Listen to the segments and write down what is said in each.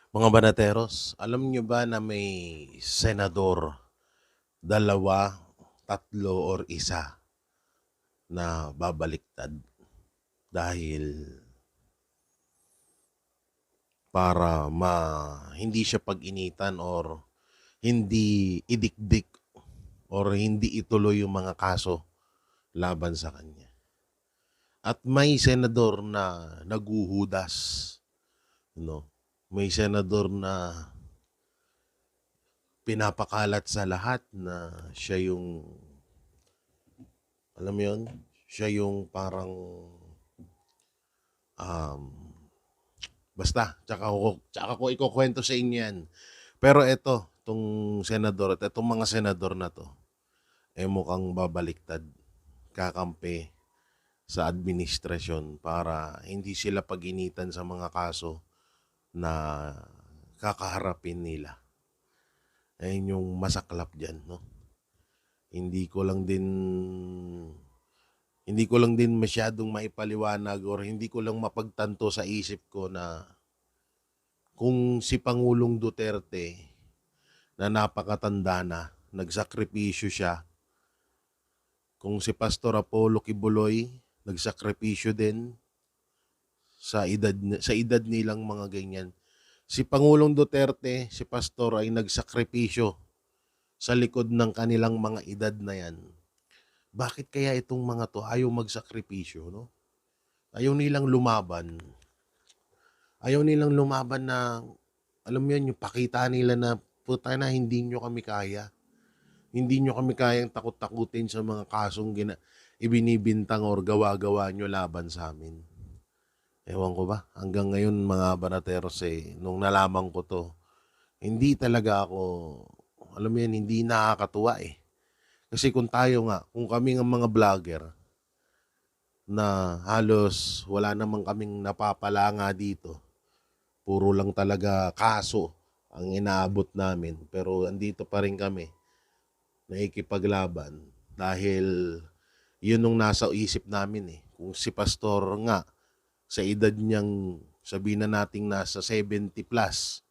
Mga banateros, alam nyo ba na may senador, dalawa, tatlo, or isa na babaliktad dahil para hindi siya pag-initan or hindi idikdik or hindi ituloy yung mga kaso laban sa kanya. At may senador na naguhudas, no? May senador na pinapakalat sa lahat na siya yung, alam mo yun, siya yung parang, um, basta, tsaka ko ikukwento sa inyo yan. Pero eto, itong senador at itong mga senador na to, mukhang babaliktad, kakampi sa administrasyon para hindi sila pag-initan sa mga kaso na kakaharapin nila. Ayun yung masaklap dyan, no? Hindi ko lang din hindi ko lang din masyadong maipaliwanag or hindi ko lang mapagtanto sa isip ko na kung si Pangulong Duterte na napakatanda na, nagsakripisyo siya, kung si Pastor Apollo Kibuloy nagsakripisyo din sa edad nilang mga ganyan. Si Pangulong Duterte, si Pastor ay nagsakripisyo sa likod ng kanilang mga edad na yan. Bakit kaya itong mga to ayaw magsakripisyo, no? Ayaw nilang lumaban. Ayaw nilang lumaban na, alam mo yan, yung pakita nila na, puta na, hindi nyo kami kaya. Hindi nyo kami kayang takot-takutin sa mga kasong ibinibintang or gawa-gawa nyo laban sa amin. Ewan ko ba, hanggang ngayon mga banateros nung nalaman ko to, hindi talaga ako, alam mo yan, hindi nakakatuwa eh. Kasi kung tayo nga, kung kami ng mga vlogger, na halos wala namang kaming napapala nga dito, puro lang talaga kaso ang inaabot namin, pero andito pa rin kami, nakikipaglaban, dahil yun nung nasa isip namin eh. Kung si Pastor nga, sa edad niyang sabihin na nating nasa 70 plus,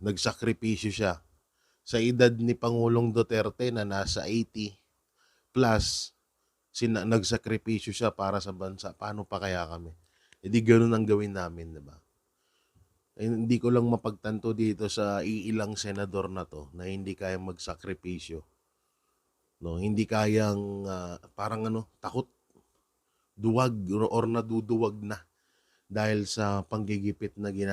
nagsakripisyo siya. Sa edad ni Pangulong Duterte na nasa 80 plus, nagsakripisyo siya para sa bansa. Paano pa kaya kami? E di ganun ang gawin namin, di ba? Hindi ko lang mapagtanto dito sa iilang senador na to na hindi kayang magsakripisyo. No, hindi kayang parang takot, duwag or naduduwag na dahil sa panggigipit na ginagawa